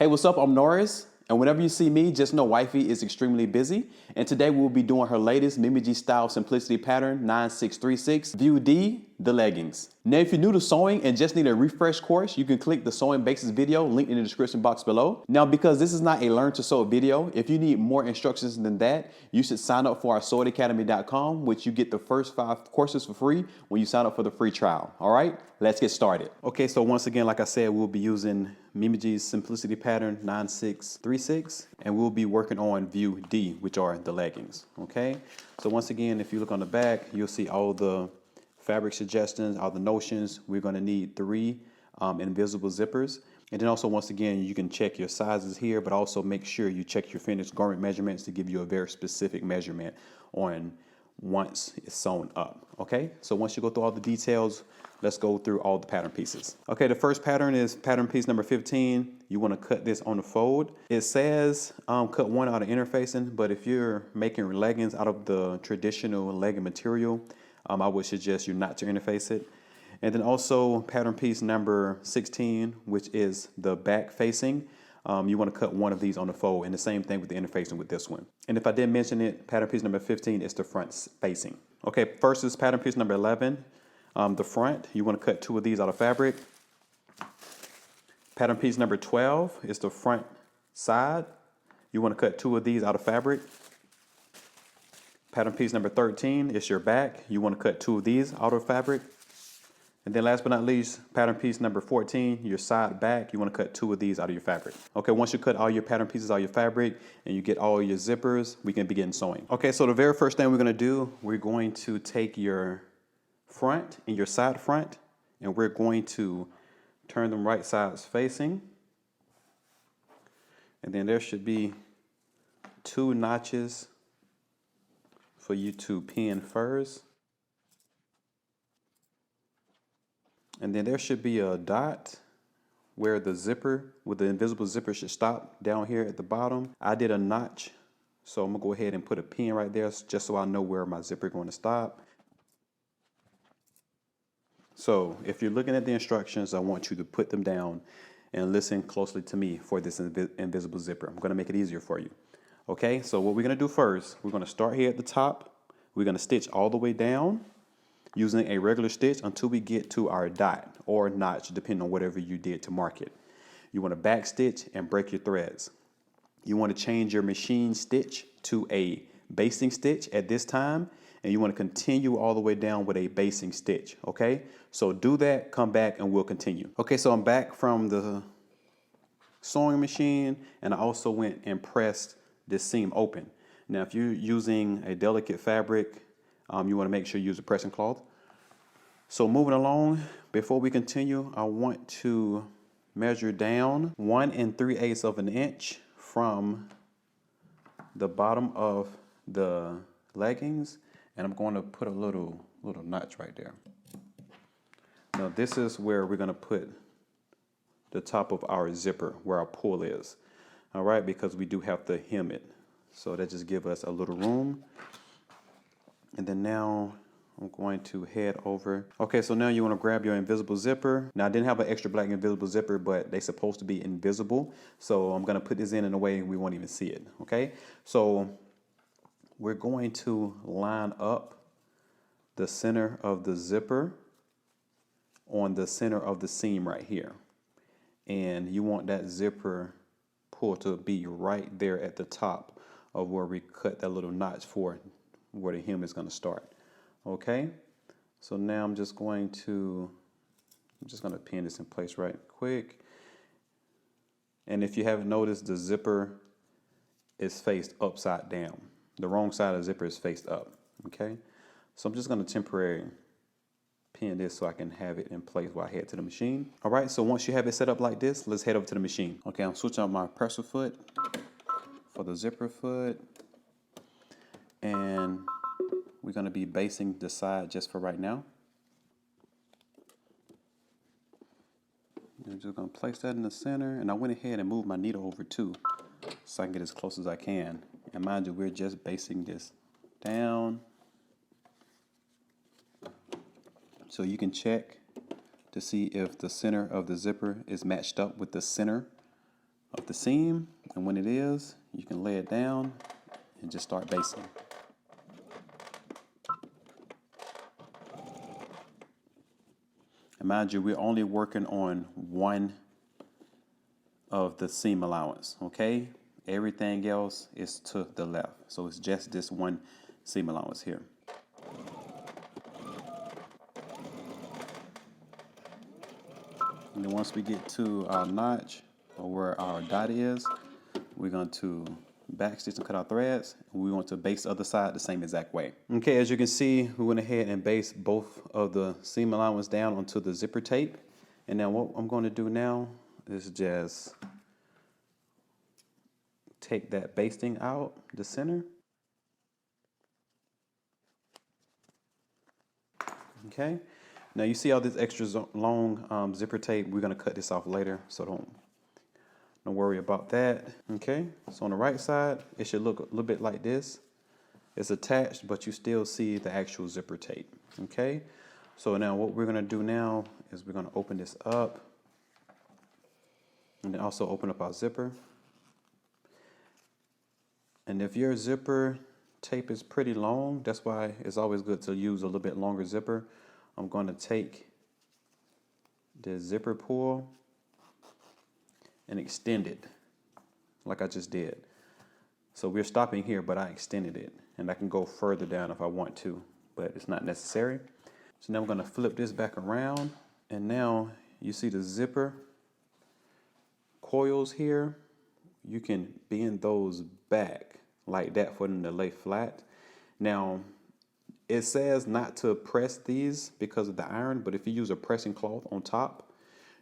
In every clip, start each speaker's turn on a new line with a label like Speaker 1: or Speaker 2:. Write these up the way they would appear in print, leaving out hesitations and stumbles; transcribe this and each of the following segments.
Speaker 1: Hey, what's up? I'm Norris. And whenever you see me, just know wifey is extremely busy. And today we'll be doing her latest Mimiji style simplicity pattern 9636, View D, the leggings. Now, if you're new to sewing and just need a refresh course, you can click the sewing basics video linked in the description box below. Now, because this is not a learn to sew video, if you need more instructions than that, you should sign up for our sewitacademy.com, which you get the first 5 courses for free when you sign up for the free trial. All right, let's get started. Okay, so once again, like I said, we'll be using Mimiji's simplicity pattern 9636, and we'll be working on View D, which are the leggings. Okay, so once again, if you look on the back, you'll see all the fabric suggestions, all the notions. We're going to need 3 invisible zippers. And then also, once again, you can check your sizes here, but also make sure you check your finished garment measurements to give you a very specific measurement on once it's sewn up. Okay, so once you go through all the details, let's go through all the pattern pieces. Okay, the first pattern is pattern piece number 15. You want to cut this on the fold. It says cut 1 out of interfacing, but if you're making leggings out of the traditional legging material, I would suggest you not to interface it. And then also pattern piece number 16, which is the back facing. You want to cut 1 of these on the fold, and the same thing with the interfacing with this one. And if I didn't mention it, pattern piece number 15 is the front facing. Okay, first is pattern piece number 11. The front, you want to cut 2 of these out of fabric. Pattern piece number 12 is the front side. You want to cut 2 of these out of fabric. Pattern piece number 13 is your back. You want to cut 2 of these out of fabric. And then last but not least, pattern piece number 14, your side back. You want to cut 2 of these out of your fabric. Okay, once you cut all your pattern pieces out of your fabric and you get all your zippers, we can begin sewing. Okay, so the very first thing we're going to do, we're going to take your front and your side front, and we're going to turn them right sides facing. And then there should be 2 notches for you to pin first. And then there should be a dot where the zipper, with the invisible zipper, should stop down here at the bottom. I did a notch, so I'm gonna go ahead and put a pin right there just so I know where my zipper is going to stop. So if you're looking at the instructions, I want you to put them down and listen closely to me for this invisible zipper. I'm gonna make it easier for you. Okay, so what we're gonna do first, we're gonna start here at the top. We're gonna stitch all the way down using a regular stitch until we get to our dot or notch, depending on whatever you did to mark it. You wanna back stitch and break your threads. You wanna change your machine stitch to a basting stitch at this time, and you wanna continue all the way down with a basting stitch, okay? So do that, come back, and we'll continue. Okay, so I'm back from the sewing machine, and I also went and pressed this seam open. Now, if you're using a delicate fabric, you want to make sure you use a pressing cloth. So moving along, before we continue, I want to measure down 1 3/8 of an inch from the bottom of the leggings, and I'm going to put a little notch right there. Now, this is where we're going to put the top of our zipper, where our pull is. All right, because we do have to hem it. So that just gives us a little room. And then now I'm going to head over. Okay, so now you want to grab your invisible zipper. Now I didn't have an extra black invisible zipper, but they're supposed to be invisible. So I'm going to put this in a way we won't even see it. Okay, so we're going to line up the center of the zipper on the center of the seam right here. And you want that zipper pull to be right there at the top of where we cut that little notch for where the hem is going to start. Okay, so now I'm just going to pin this in place right quick. And if you haven't noticed, the zipper is faced upside down. The wrong side of the zipper is faced up. Okay, so I'm just going to temporarily pin this so I can have it in place while I head to the machine. All right, so once you have it set up like this, let's head over to the machine. Okay, I'm switching out my presser foot for the zipper foot, and we're going to be basting the side just for right now. I'm just going to place that in the center, and I went ahead and moved my needle over too so I can get as close as I can. And mind you, we're just basting this down. So you can check to see if the center of the zipper is matched up with the center of the seam, and when it is, you can lay it down and just start basting. And mind you, we're only working on one of the seam allowance, okay? Everything else is to the left. So it's just this one seam allowance here. And then once we get to our notch, or where our dot is, we're going to backstitch and cut our threads. And we want to baste the other side the same exact way. Okay, as you can see, we went ahead and basted both of the seam allowance down onto the zipper tape. And now what I'm going to do now is just take that basting out the center. Okay, now you see all this extra long zipper tape. We're going to cut this off later, so don't worry about that. Okay, so on the right side, it should look a little bit like this. It's attached, but you still see the actual zipper tape. Okay, so now what we're going to do now is we're going to open this up and then also open up our zipper. And if your zipper tape is pretty long, that's why it's always good to use a little bit longer zipper. I'm going to take the zipper pull and extend it like I just did. So we're stopping here, but I extended it, and I can go further down if I want to, but it's not necessary. So now we're going to flip this back around, and now you see the zipper coils here. You can bend those back like that for them to lay flat. Now, it says not to press these because of the iron, but if you use a pressing cloth on top,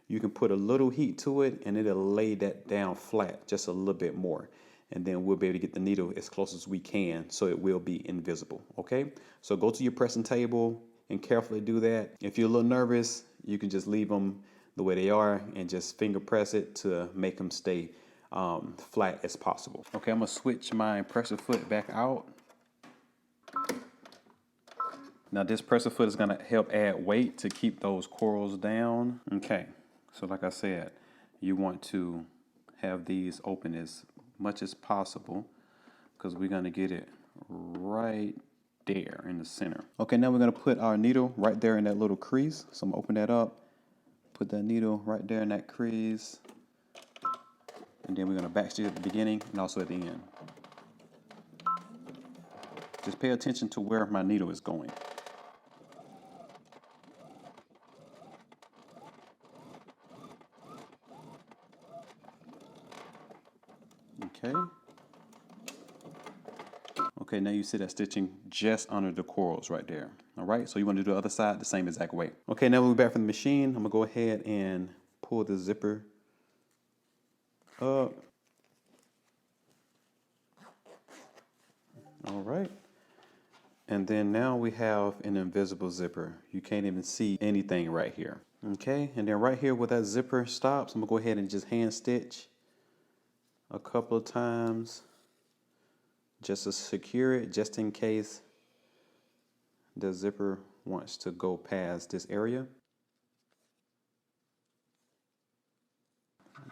Speaker 1: you can put a little heat to it and it'll lay that down flat just a little bit more. And then we'll be able to get the needle as close as we can so it will be invisible, okay? So go to your pressing table and carefully do that. If you're a little nervous, you can just leave them the way they are and just finger press it to make them stay flat as possible. Okay, I'm gonna switch my presser foot back out. Now this presser foot is gonna help add weight to keep those corals down. Okay, so like I said, you want to have these open as much as possible because we're gonna get it right there in the center. Okay, now we're gonna put our needle right there in that little crease. So I'm gonna open that up, put that needle right there in that crease. And then we're going to backstitch at the beginning and also at the end. Just pay attention to where my needle is going. Okay. Okay, now you see that stitching just under the corals right there. All right, so you want to do the other side the same exact way. Okay, now we're back from the machine. I'm going to go ahead and pull the zipper up. All right. And then now we have an invisible zipper. You can't even see anything right here. Okay, and then right here where that zipper stops, I'm gonna go ahead and just hand stitch a couple of times just to secure it, just in case the zipper wants to go past this area.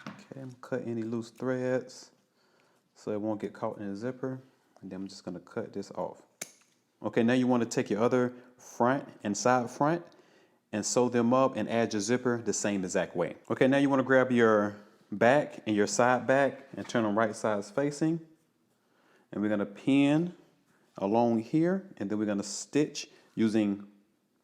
Speaker 1: Okay, I'm gonna cut any loose threads so it won't get caught in the zipper. And then I'm just gonna cut this off. Okay, now you wanna take your other front and side front and sew them up and add your zipper the same exact way. Okay, now you wanna grab your back and your side back and turn them right sides facing. And we're gonna pin along here, and then we're gonna stitch using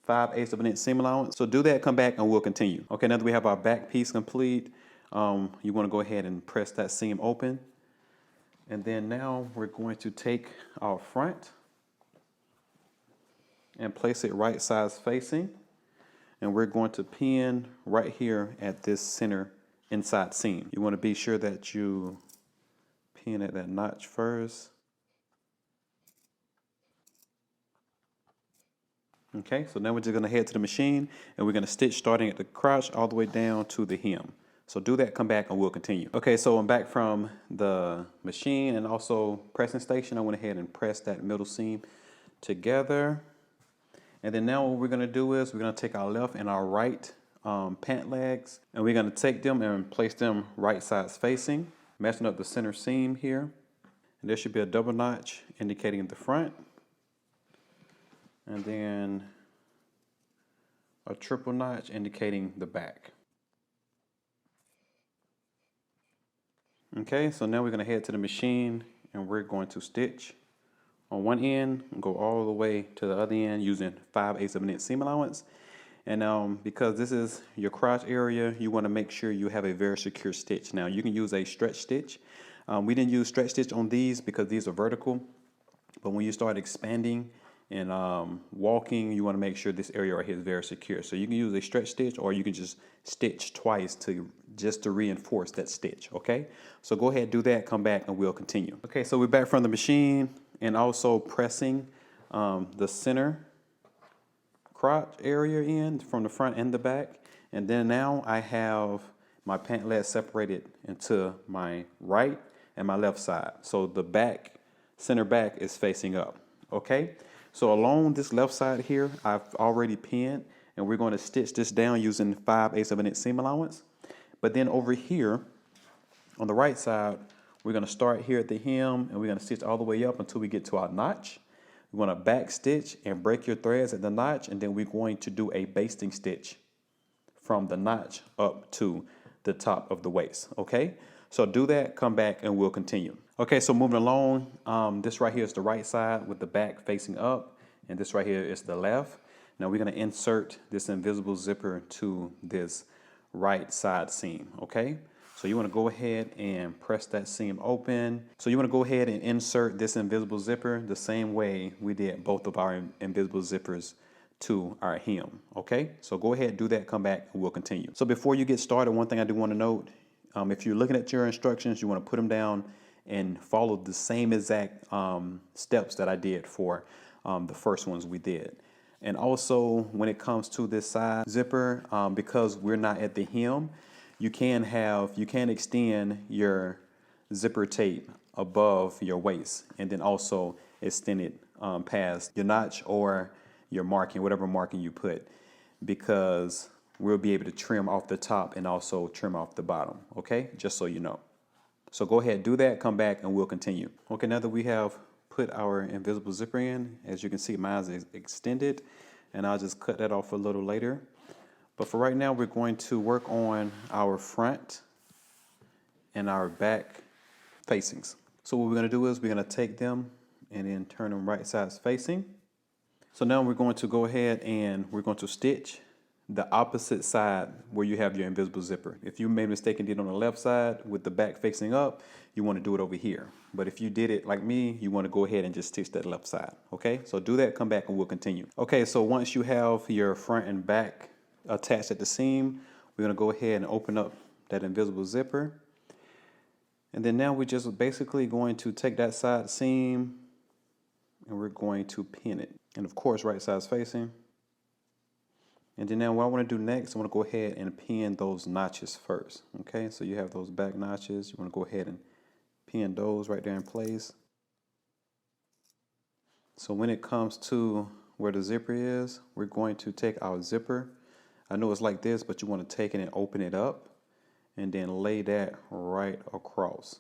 Speaker 1: 5/8 of an inch seam allowance. So do that, come back, and we'll continue. Okay, now that we have our back piece complete, you wanna go ahead and press that seam open. And then now we're going to take our front and place it right sides facing. And we're going to pin right here at this center inside seam. You want to be sure that you pin at that notch first. Okay, so now we're just going to head to the machine and we're going to stitch starting at the crotch all the way down to the hem. So do that, come back, and we'll continue. Okay, so I'm back from the machine and also pressing station. I went ahead and pressed that middle seam together. And then now what we're gonna do is we're gonna take our left and our right pant legs, and we're gonna take them and place them right sides facing. matching up the center seam here. And there should be a double notch indicating the front, and then a triple notch indicating the back. Okay, so now we're going to head to the machine and we're going to stitch on one end and go all the way to the other end using 5/8 of an inch seam allowance. And because this is your crotch area, you want to make sure you have a very secure stitch. Now you can use a stretch stitch. We didn't use stretch stitch on these because these are vertical, but when you start expanding and walking, you want to make sure this area right here is very secure. So you can use a stretch stitch, or you can just stitch twice to reinforce that stitch. Okay, so go ahead, do that, come back, and we'll continue. Okay, so we're back from the machine and also pressing the center crotch area in from the front and the back. And then now I have my pant leg separated into my right and my left side. So the back, center back is facing up. Okay, so along this left side here, I've already pinned, and we're going to stitch this down using 5/8 of an inch seam allowance. But then over here on the right side, we're going to start here at the hem, and we're going to stitch all the way up until we get to our notch. We want to back stitch and break your threads at the notch, and then we're going to do a basting stitch from the notch up to the top of the waist. Okay, so do that, come back, and we'll continue. Okay, so moving along, this right here is the right side with the back facing up, and this right here is the left. Now we're going to insert this invisible zipper to this right side seam. Okay, so you want to go ahead and press that seam open. So you want to go ahead and insert this invisible zipper the same way we did both of our invisible zippers to our hem. Okay, so go ahead, do that, come back, and we'll continue. So before you get started, one thing I do want to note, if you're looking at your instructions, you want to put them down and follow the same exact steps that I did for the first ones we did. And also when it comes to this side zipper, because we're not at the hem, you can extend your zipper tape above your waist and then also extend it past your notch or your marking, whatever marking you put, because we'll be able to trim off the top and also trim off the bottom. Okay, just so you know. So go ahead, do that, come back, and we'll continue. Okay, now that we have put our invisible zipper in, as you can see, mine is extended, and I'll just cut that off a little later. But for right now, we're going to work on our front and our back facings. So what we're going to do is we're going to take them and then turn them right sides facing. So now we're going to go ahead and we're going to stitch the opposite side where you have your invisible zipper. If you made a mistake and did it on the left side with the back facing up, you want to do it over here. But if you did it like me, you want to go ahead and just stitch that left side. Okay, so do that, come back, and we'll continue. Okay, so once you have your front and back attached at the seam, we're going to go ahead and open up that invisible zipper. And then now we're just basically going to take that side seam and we're going to pin it. And of course, right side's facing. And then now what I want to do next, I want to go ahead and pin those notches first. Okay, so you have those back notches. You want to go ahead and pin those right there in place. So when it comes to where the zipper is, we're going to take our zipper. I know it's like this, but you want to take it and open it up and then lay that right across,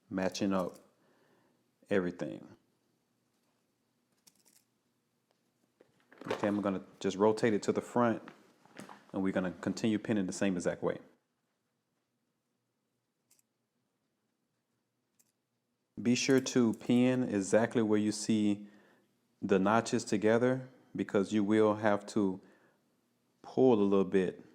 Speaker 1: matching up everything. Okay, I'm going to just rotate it to the front, and we're going to continue pinning the same exact way. Be sure to pin exactly where you see the notches together, because you will have to pull a little bit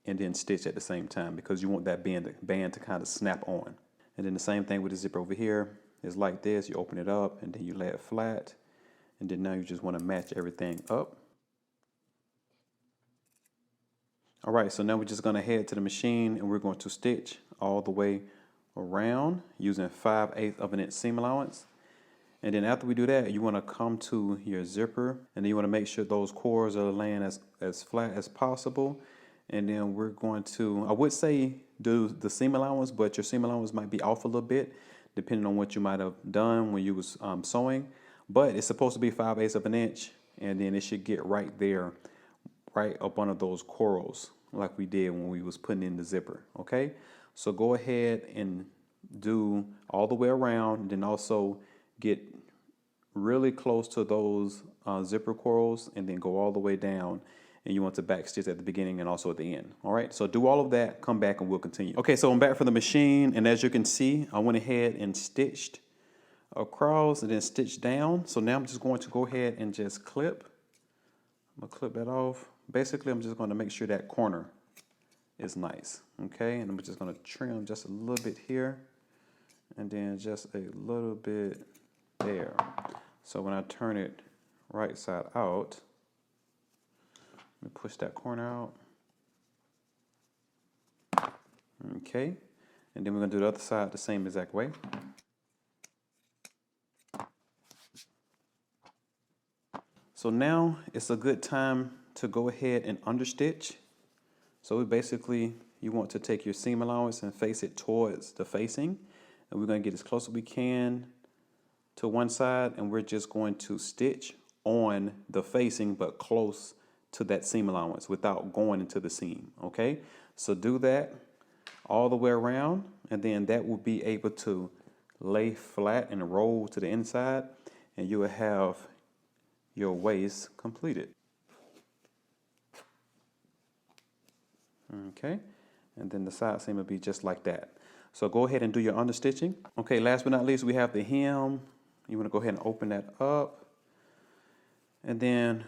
Speaker 1: and then stitch at the same time, because you want that band to kind of snap on. And then the same thing with the zipper over here. It's like this. You open it up and then you lay it flat. And then now you just want to match everything up. All right, so now we're just going to head to the machine and we're going to stitch all the way around using 5/8 of an inch seam allowance. And then after we do that, you want to come to your zipper, and then you want to make sure those cords are laying as flat as possible. And then we're going to, I would say do the seam allowance, but your seam allowance might be off a little bit depending on what you might have done when you was sewing. But it's supposed to be 5/8 of an inch, and then it should get right there, right up under those corals like we did when we was putting in the zipper. Okay, so go ahead and do all the way around, and then also get really close to those zipper coils, and then go all the way down. And you want to back stitch at the beginning and also at the end. All right, so do all of that, come back, and we'll continue. Okay, so I'm back for the machine, and as you can see, I went ahead and stitched across and then stitched down. So now I'm just going to go ahead and just clip. I'm gonna clip that off. Basically, I'm just gonna make sure that corner is nice, okay? And I'm just gonna trim just a little bit here, and then just a little bit there. So when I turn it right side out, let me push that corner out. Okay, and then we're gonna do the other side the same exact way. So now it's a good time to go ahead and understitch. So you want to take your seam allowance and face it towards the facing. And we're going to get as close as we can to one side, and we're just going to stitch on the facing but close to that seam allowance without going into the seam, okay? So do that all the way around, and then that will be able to lay flat and roll to the inside, and you will have your waist completed. Okay, and then the side seam will be just like that. So go ahead and do your understitching. Okay, last but not least, we have the hem. You want to go ahead and open that up, and then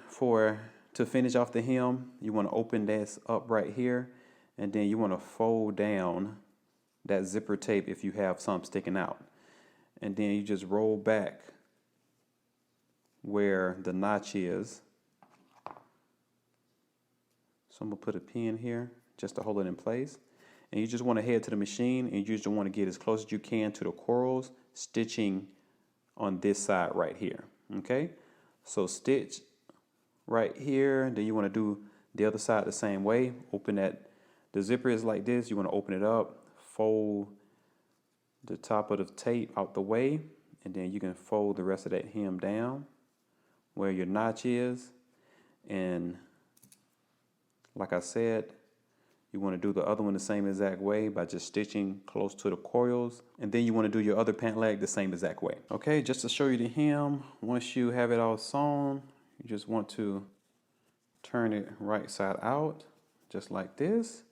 Speaker 1: to finish off the hem, you want to open this up right here, and then you want to fold down that zipper tape if you have some sticking out, and then you just roll back where the notch is. So I'm gonna put a pin here just to hold it in place. And you just want to head to the machine, and you just want to get as close as you can to the coils, stitching on this side right here. Okay, so stitch right here, then you want to do the other side the same way. Open that, the zipper is like this, you want to open it up, fold the top of the tape out the way, and then you can fold the rest of that hem down where your notch is. And like I said, you want to do the other one the same exact way by just stitching close to the coils, and then you want to do your other pant leg the same exact way. Okay, just to show you the hem, once you have it all sewn, you just want to turn it right side out just like this,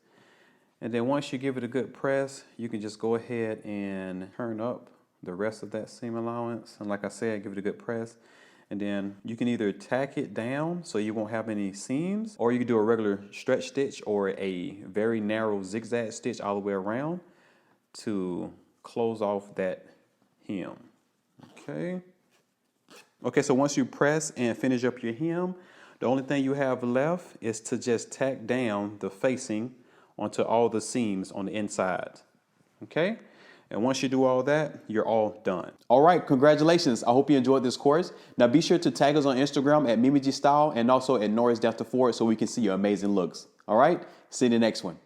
Speaker 1: and then once you give it a good press, you can just go ahead and turn up the rest of that seam allowance, and like I said, give it a good press. And then you can either tack it down so you won't have any seams, or you can do a regular stretch stitch or a very narrow zigzag stitch all the way around to close off that hem. Okay, so once you press and finish up your hem, the only thing you have left is to just tack down the facing onto all the seams on the inside. Okay? And once you do all that, you're all done. All right, congratulations. I hope you enjoyed this course. Now be sure to tag us on Instagram at MimiG Style and also at Norris Dánta Ford so we can see your amazing looks. All right, see you in the next one.